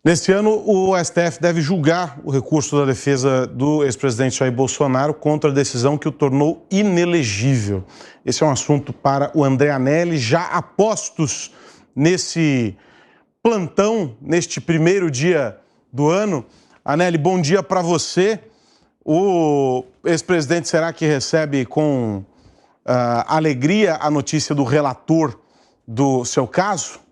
Neste ano, o STF deve julgar o recurso da defesa do ex-presidente Jair Bolsonaro contra a decisão que o tornou inelegível. Esse é um assunto para o André Anelli, já a postos nesse plantão, neste primeiro dia do ano. Anelli, bom dia para você. O ex-presidente será que recebe com alegria a notícia do relator do seu caso?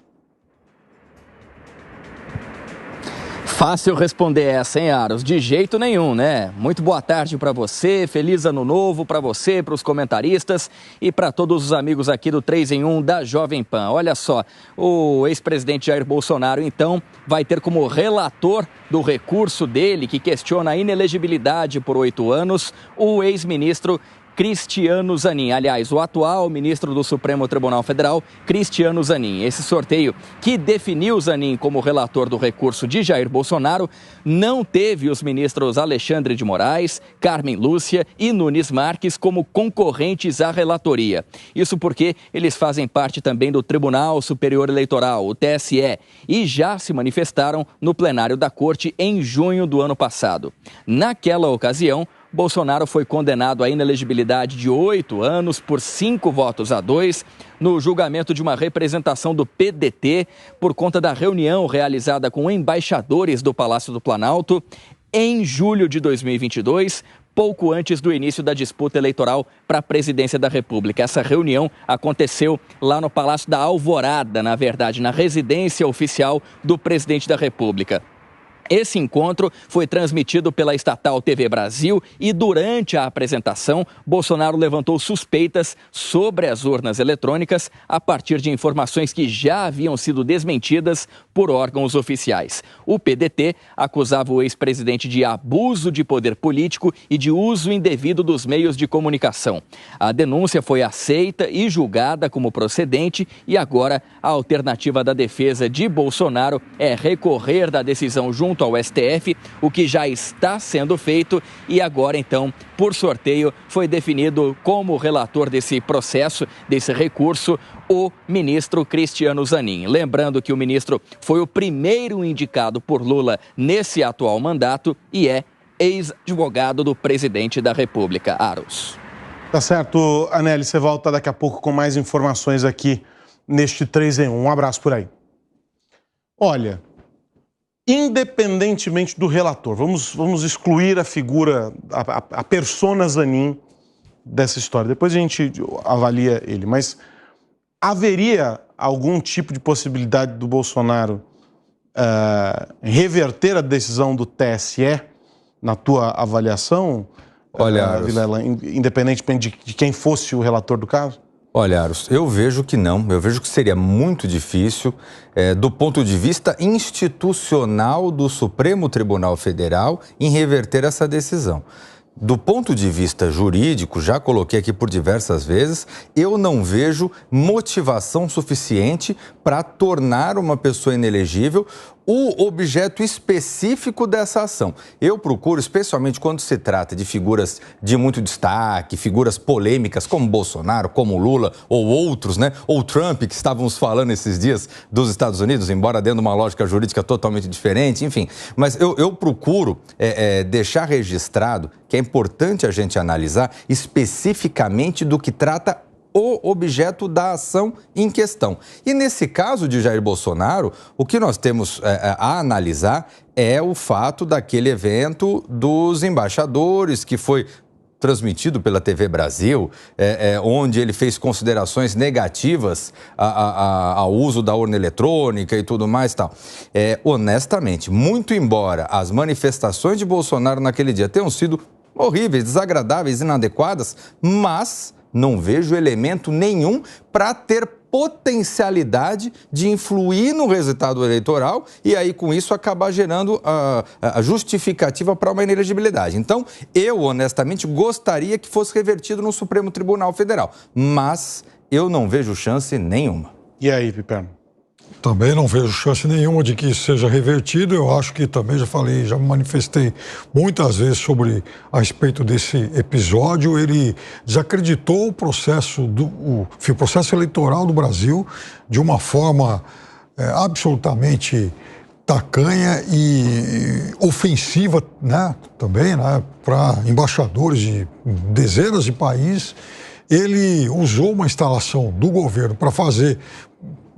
Fácil responder essa, hein, Aros? De jeito nenhum, né? Muito boa tarde para você, feliz ano novo para você, para os comentaristas e para todos os amigos aqui do 3 em 1 da Jovem Pan. Olha só, o ex-presidente Jair Bolsonaro, então, vai ter como relator do recurso dele, que questiona a inelegibilidade por 8 anos, o ex-ministro Cristiano Zanin, aliás, o atual ministro do Supremo Tribunal Federal, Cristiano Zanin. Esse sorteio que definiu Zanin como relator do recurso de Jair Bolsonaro não teve os ministros Alexandre de Moraes, Carmen Lúcia e Nunes Marques como concorrentes à relatoria. Isso porque eles fazem parte também do Tribunal Superior Eleitoral, o TSE, e já se manifestaram no plenário da Corte em junho do ano passado. Naquela ocasião, Bolsonaro foi condenado à inelegibilidade de 8 anos por 5-2 no julgamento de uma representação do PDT por conta da reunião realizada com embaixadores do Palácio do Planalto em julho de 2022, pouco antes do início da disputa eleitoral para a presidência da República. Essa reunião aconteceu lá no Palácio da Alvorada, na verdade, na residência oficial do presidente da República. Esse encontro foi transmitido pela estatal TV Brasil e durante a apresentação, Bolsonaro levantou suspeitas sobre as urnas eletrônicas a partir de informações que já haviam sido desmentidas por órgãos oficiais. O PDT acusava o ex-presidente de abuso de poder político e de uso indevido dos meios de comunicação. A denúncia foi aceita e julgada como procedente e agora a alternativa da defesa de Bolsonaro é recorrer da decisão junto ao STF, o que já está sendo feito e agora, então, por sorteio, foi definido como relator desse processo, desse recurso, o ministro Cristiano Zanin. Lembrando que o ministro foi o primeiro indicado por Lula nesse atual mandato e é ex-advogado do presidente da República. Aros. Tá certo, Anelli, você volta daqui a pouco com mais informações aqui neste 3 em 1. Um abraço por aí. Olha, independentemente do relator, vamos excluir a figura, a persona Zanin dessa história. Depois a gente avalia ele, mas haveria algum tipo de possibilidade do Bolsonaro reverter a decisão do TSE na tua avaliação, olha, Vilela, independentemente de quem fosse o relator do caso? Olha, Aros, eu vejo que não, eu vejo que seria muito difícil, do ponto de vista institucional do Supremo Tribunal Federal, em reverter essa decisão. Do ponto de vista jurídico, já coloquei aqui por diversas vezes, eu não vejo motivação suficiente para tornar uma pessoa inelegível o objeto específico dessa ação. Eu procuro, especialmente quando se trata de figuras de muito destaque, figuras polêmicas como Bolsonaro, como Lula ou outros, né? Ou Trump, que estávamos falando esses dias dos Estados Unidos, embora dentro de uma lógica jurídica totalmente diferente, enfim. Mas eu procuro deixar registrado que é importante a gente analisar especificamente do que trata o objeto da ação em questão. E nesse caso de Jair Bolsonaro, o que nós temos a analisar é o fato daquele evento dos embaixadores que foi transmitido pela TV Brasil, onde ele fez considerações negativas ao uso da urna eletrônica e tudo mais e tal. Honestamente, muito embora as manifestações de Bolsonaro naquele dia tenham sido horríveis, desagradáveis, inadequadas, mas não vejo elemento nenhum para ter potencialidade de influir no resultado eleitoral e aí com isso acabar gerando a justificativa para uma inelegibilidade. Então, eu honestamente gostaria que fosse revertido no Supremo Tribunal Federal, mas eu não vejo chance nenhuma. E aí, Piperno? Também não vejo chance nenhuma de que isso seja revertido. Eu acho que também já falei, já me manifestei muitas vezes a respeito desse episódio. Ele desacreditou o processo eleitoral do Brasil de uma forma absolutamente tacanha e ofensiva, né, também, né, para embaixadores de dezenas de países. Ele usou uma instalação do governo para fazer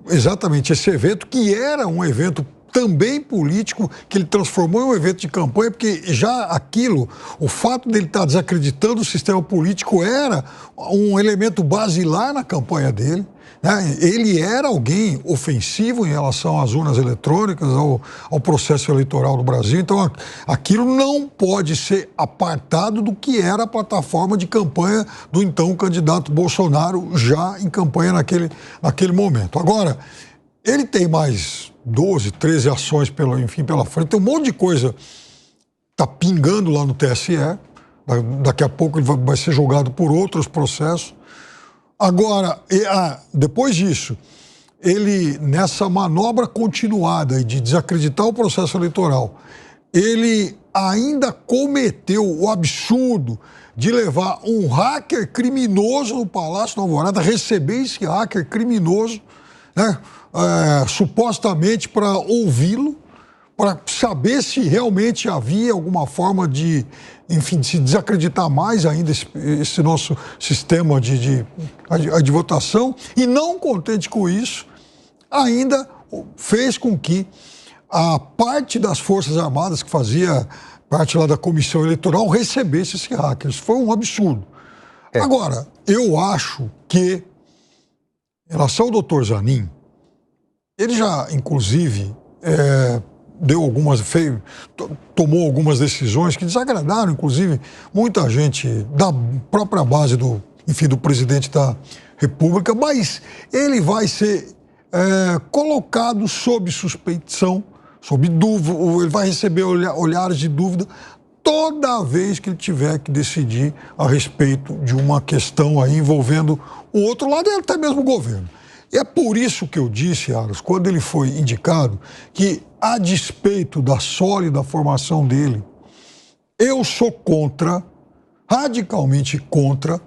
exatamente esse evento, que era um evento também político, que ele transformou em um evento de campanha, porque já aquilo, o fato dele estar desacreditando o sistema político era um elemento basilar na campanha dele. Né? Ele era alguém ofensivo em relação às urnas eletrônicas, ao processo eleitoral do Brasil. Então, aquilo não pode ser apartado do que era a plataforma de campanha do então candidato Bolsonaro, já em campanha naquele momento. Agora, ele tem mais 12, 13 ações pela frente, tem um monte de coisa está pingando lá no TSE, daqui a pouco ele vai ser julgado por outros processos. Agora, depois disso, ele, nessa manobra continuada de desacreditar o processo eleitoral, ele ainda cometeu o absurdo de levar um hacker criminoso no Palácio da Alvorada, receber esse hacker criminoso, né, supostamente para ouvi-lo, para saber se realmente havia alguma forma de, enfim, de se desacreditar mais ainda esse nosso sistema de votação. E não contente com isso, ainda fez com que a parte das Forças Armadas, que fazia parte lá da comissão eleitoral, recebesse esse hacker. Isso foi um absurdo. Agora, eu acho que, em relação ao doutor Zanin, ele já, inclusive, tomou algumas decisões que desagradaram, inclusive, muita gente da própria base do presidente da República, mas ele vai ser colocado sob suspeição, sob dúvida, ele vai receber olhares de dúvida toda vez que ele tiver que decidir a respeito de uma questão aí envolvendo o outro lado e até mesmo o governo. E é por isso que eu disse, Aros, quando ele foi indicado, que a despeito da sólida formação dele, eu sou radicalmente contra,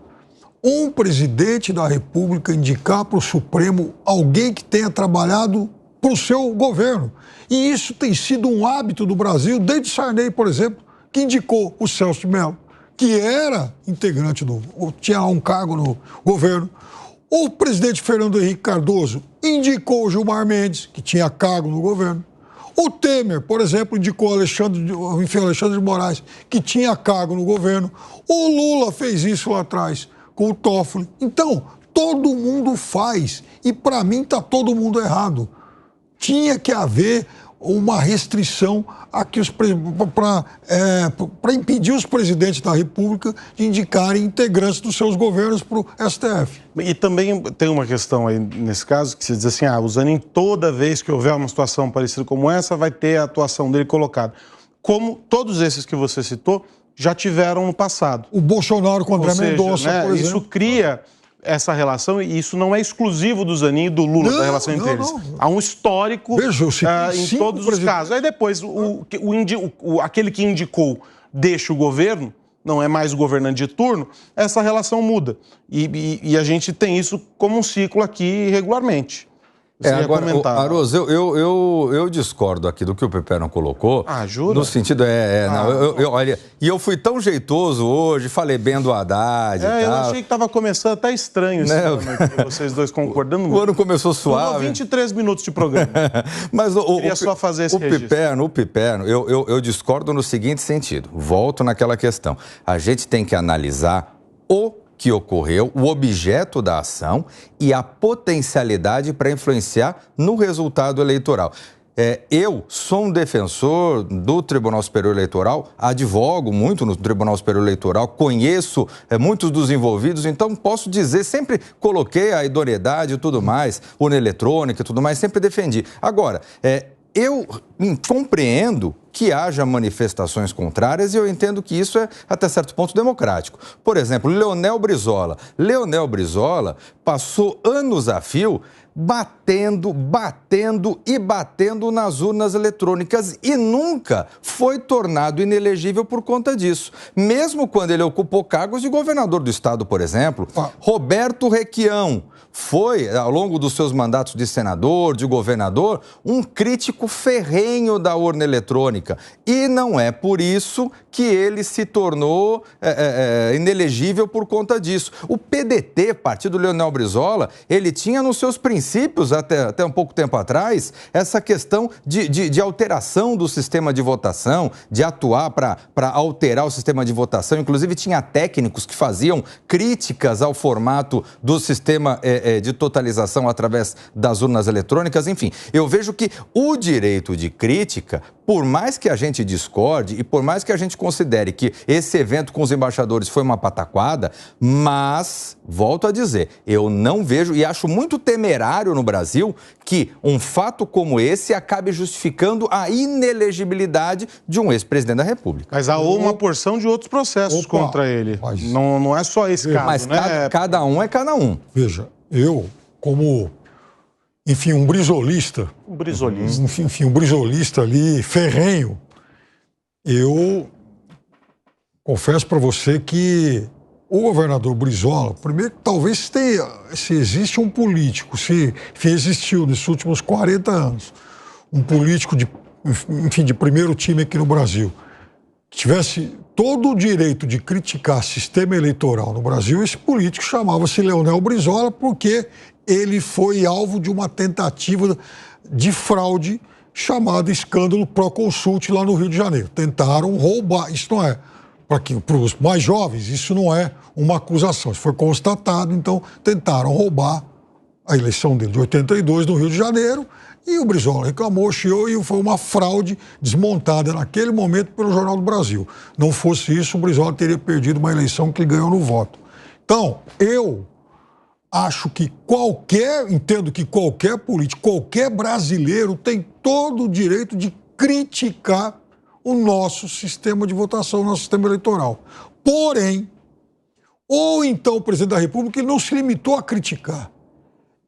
um presidente da República indicar para o Supremo alguém que tenha trabalhado para o seu governo. E isso tem sido um hábito do Brasil, desde Sarney, por exemplo, que indicou o Celso de Mello, que era integrante tinha um cargo no governo. O presidente Fernando Henrique Cardoso indicou o Gilmar Mendes, que tinha cargo no governo. O Temer, por exemplo, indicou Alexandre de Moraes, que tinha cargo no governo. O Lula fez isso lá atrás com o Toffoli. Então, todo mundo faz. E, para mim, está todo mundo errado. Tinha que haver uma restrição para impedir os presidentes da República de indicarem integrantes dos seus governos para o STF. E também tem uma questão aí nesse caso, que se diz assim, o Zanin, toda vez que houver uma situação parecida como essa, vai ter a atuação dele colocada. Como todos esses que você citou já tiveram no passado. O Bolsonaro com o André Mendonça, por exemplo. Isso cria essa relação, e isso não é exclusivo do Zanin e do Lula, da relação entre eles. Há um histórico em todos os casos. Aí depois, aquele que indicou deixa o governo, não é mais o governante de turno, essa relação muda. E a gente tem isso como um ciclo aqui regularmente. Agora, Aros, eu discordo aqui do que o Peperno colocou. Jura? No sentido, olha, e eu fui tão jeitoso hoje, falei bem do Haddad e tal. Eu achei que estava começando até estranho esse vocês dois concordando. O ano começou suave. 23 minutos de programa. Mas queria só fazer esse registro. O Peperno, eu discordo no seguinte sentido. Volto naquela questão. A gente tem que analisar o que ocorreu, o objeto da ação e a potencialidade para influenciar no resultado eleitoral. Eu sou um defensor do Tribunal Superior Eleitoral, advogo muito no Tribunal Superior Eleitoral, conheço muitos dos envolvidos, então posso dizer, sempre coloquei a idoneidade e tudo mais, urna eletrônica e tudo mais, sempre defendi. Agora, eu compreendo que haja manifestações contrárias e eu entendo que isso é, até certo ponto, democrático. Por exemplo, Leonel Brizola. Leonel Brizola passou anos a fio batendo e batendo nas urnas eletrônicas e nunca foi tornado inelegível por conta disso. Mesmo quando ele ocupou cargos de governador do estado, por exemplo, Roberto Requião foi, ao longo dos seus mandatos de senador, de governador, um crítico ferrenho da urna eletrônica. E não é por isso que ele se tornou inelegível por conta disso. O PDT, Partido Leonel Brizola, ele tinha nos seus princípios, até um pouco tempo atrás, essa questão de alteração do sistema de votação, de atuar para alterar o sistema de votação. Inclusive, tinha técnicos que faziam críticas ao formato do sistema de totalização através das urnas eletrônicas. Enfim, eu vejo que o direito de crítica, por mais que a gente discorde e por mais que a gente considere que esse evento com os embaixadores foi uma pataquada, mas, volto a dizer, eu não vejo e acho muito temerário no Brasil que um fato como esse acabe justificando a inelegibilidade de um ex-presidente da República. Mas há uma porção de outros processos contra ele. Não é só esse caso, mas né? Cada um é cada um. Veja, eu, como... Enfim, um brisolista. Um brisolista ali, ferrenho. Eu confesso para você que o governador Brizola, primeiro, talvez tenha, se existe um político, se existiu nesses últimos 40 anos, um político de primeiro time aqui no Brasil, que tivesse todo o direito de criticar sistema eleitoral no Brasil, esse político chamava-se Leonel Brizola, porque ele foi alvo de uma tentativa de fraude chamada escândalo Proconsult lá no Rio de Janeiro. Tentaram roubar, isso não é, para os mais jovens, isso não é uma acusação, isso foi constatado, então tentaram roubar a eleição dele de 82 no Rio de Janeiro, e o Brizola reclamou, chiou, e foi uma fraude desmontada naquele momento pelo Jornal do Brasil. Não fosse isso, o Brizola teria perdido uma eleição que ganhou no voto. Então, eu acho que entendo que qualquer político, qualquer brasileiro tem todo o direito de criticar o nosso sistema de votação, o nosso sistema eleitoral. Porém, ou então o presidente da República, ele não se limitou a criticar.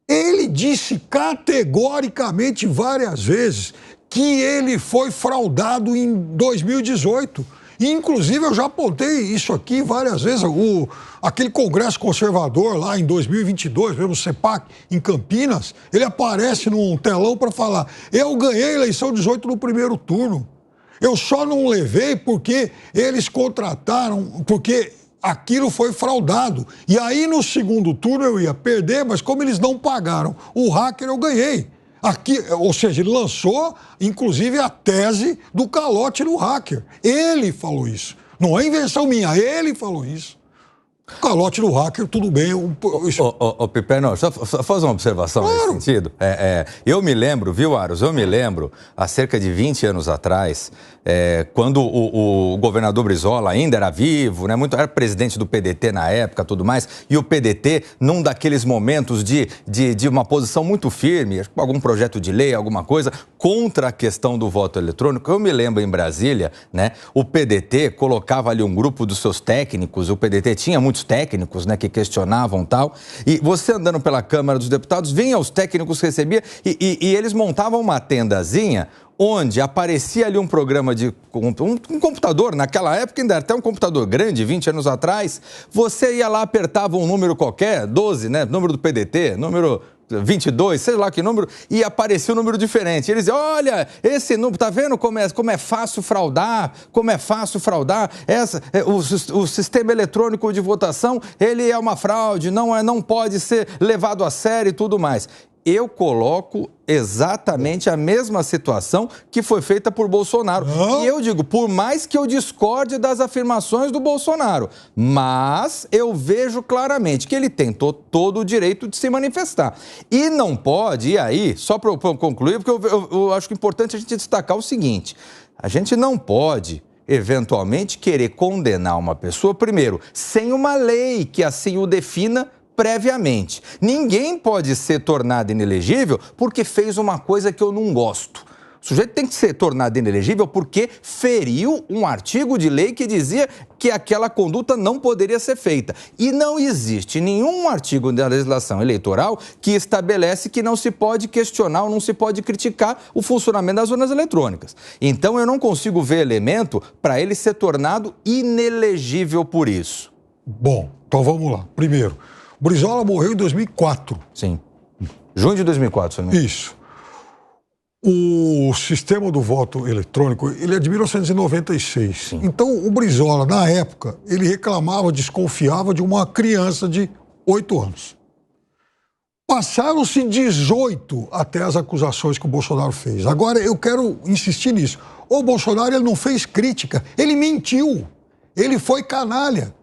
Ele disse categoricamente várias vezes que ele foi fraudado em 2018. Inclusive, eu já apontei isso aqui várias vezes. Aquele congresso conservador lá em 2022, mesmo o CEPAC, em Campinas, ele aparece num telão para falar: eu ganhei a eleição 18 no primeiro turno. Eu só não levei porque eles contrataram, porque aquilo foi fraudado. E aí, no segundo turno, eu ia perder, mas como eles não pagaram o hacker, eu ganhei. Ou seja, ele lançou, inclusive, a tese do calote no hacker. Ele falou isso. Não é invenção minha, ele falou isso. Calote no hacker, tudo bem. Piperno, só fazer uma observação nesse sentido. Eu me lembro, viu, Aros? Eu me lembro, há cerca de 20 anos atrás, quando o governador Brizola ainda era vivo, né, era presidente do PDT na época, tudo mais, e o PDT, num daqueles momentos de uma posição muito firme, algum projeto de lei, alguma coisa, contra a questão do voto eletrônico. Eu me lembro em Brasília, né, o PDT colocava ali um grupo dos seus técnicos, o PDT tinha muitos técnicos, né, que questionavam tal, e você andando pela Câmara dos Deputados, vinha os técnicos que recebia e eles montavam uma tendazinha onde aparecia ali um programa de um computador, naquela época ainda era até um computador grande, 20 anos atrás, você ia lá, apertava um número qualquer, 12, né, número do PDT, número 22, sei lá que número, e aparecia um número diferente. Eles diziam: olha, esse número, tá vendo como é fácil fraudar? O sistema eletrônico de votação, ele é uma fraude, não pode ser levado a sério e tudo mais. Eu coloco exatamente a mesma situação que foi feita por Bolsonaro. E eu digo, por mais que eu discorde das afirmações do Bolsonaro, mas eu vejo claramente que ele tem todo o direito de se manifestar. E não pode, e aí, só para eu concluir, porque eu acho que é importante a gente destacar o seguinte: a gente não pode eventualmente querer condenar uma pessoa, primeiro, sem uma lei que assim o defina previamente. Ninguém pode ser tornado inelegível porque fez uma coisa que eu não gosto. O sujeito tem que ser tornado inelegível porque feriu um artigo de lei que dizia que aquela conduta não poderia ser feita. E não existe nenhum artigo da legislação eleitoral que estabelece que não se pode questionar ou não se pode criticar o funcionamento das urnas eletrônicas. Então, eu não consigo ver elemento para ele ser tornado inelegível por isso. Bom, então vamos lá. Primeiro, Brizola morreu em 2004. Sim. Junho de 2004, se não me engano. Isso. O sistema do voto eletrônico, ele é de 1996. Sim. Então, o Brizola, na época, ele reclamava, desconfiava de uma criança de 8 anos. Passaram-se 18 até as acusações que o Bolsonaro fez. Agora, eu quero insistir nisso. O Bolsonaro, ele não fez crítica, ele mentiu. Ele foi canalha.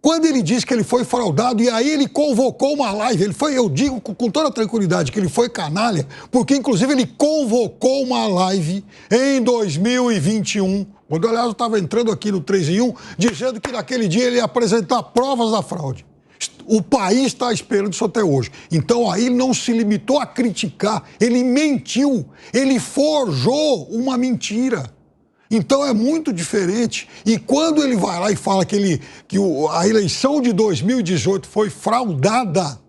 Quando ele disse que ele foi fraudado, e aí ele convocou uma live, eu digo com toda tranquilidade que ele foi canalha, porque inclusive ele convocou uma live em 2021, quando aliás eu estava entrando aqui no 3 em 1, dizendo que naquele dia ele ia apresentar provas da fraude. O país está esperando isso até hoje. Então aí ele não se limitou a criticar, ele mentiu, ele forjou uma mentira. Então é muito diferente. E quando ele vai lá e fala que a eleição de 2018 foi fraudada,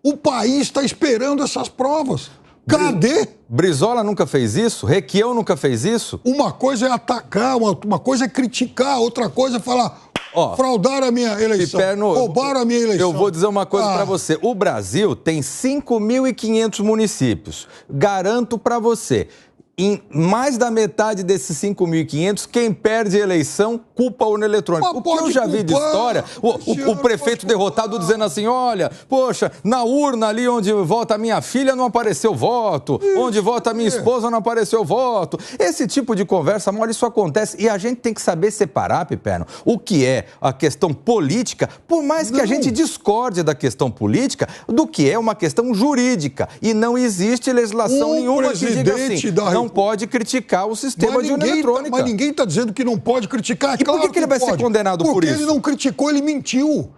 o país está esperando essas provas. Cadê? Brizola nunca fez isso? Requião nunca fez isso? Uma coisa é atacar, uma coisa é criticar, outra coisa é falar... fraudaram a minha eleição, roubaram a minha eleição. Eu vou dizer uma coisa para você. O Brasil tem 5.500 municípios. Garanto para você, em mais da metade desses 5.500, quem perde a eleição culpa a urna eletrônica. O que eu já vi de história, o prefeito derrotado dizendo assim, olha, poxa, na urna ali onde vota a minha filha não apareceu voto, onde vota a minha esposa não apareceu voto. Esse tipo de conversa, mole, isso acontece e a gente tem que saber separar, Piperno, o que é a questão política, por mais que a gente discorde da questão política, do que é uma questão jurídica. E não existe legislação nenhuma que diga assim, não pode criticar o sistema de urna eletrônica. Mas ninguém está dizendo que não pode criticar. E por que ele vai ser condenado por isso? Porque ele não criticou, ele mentiu.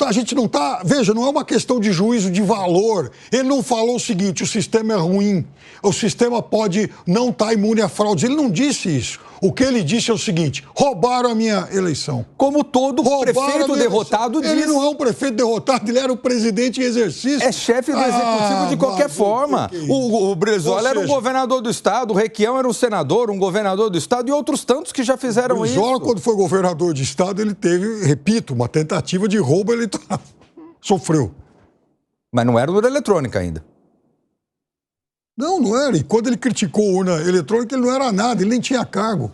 A gente não está... Veja, não é uma questão de juízo de valor. Ele não falou o seguinte, o sistema é ruim, o sistema pode não estar imune a fraudes. Ele não disse isso. O que ele disse é o seguinte, roubaram a minha eleição. Como todo prefeito derrotado diz. Ele não é um prefeito derrotado, ele era o presidente em exercício. É chefe do executivo de qualquer forma. O Brizola era um governador do estado, o Requião era um senador, um governador do estado e outros tantos que já fizeram isso. O Brizola, quando foi governador de estado, ele teve, repito, uma tentativa de roubo eleitoral. Sofreu. Mas não era urna eletrônica ainda. Não era. E quando ele criticou a urna eletrônica, ele não era nada, ele nem tinha cargo.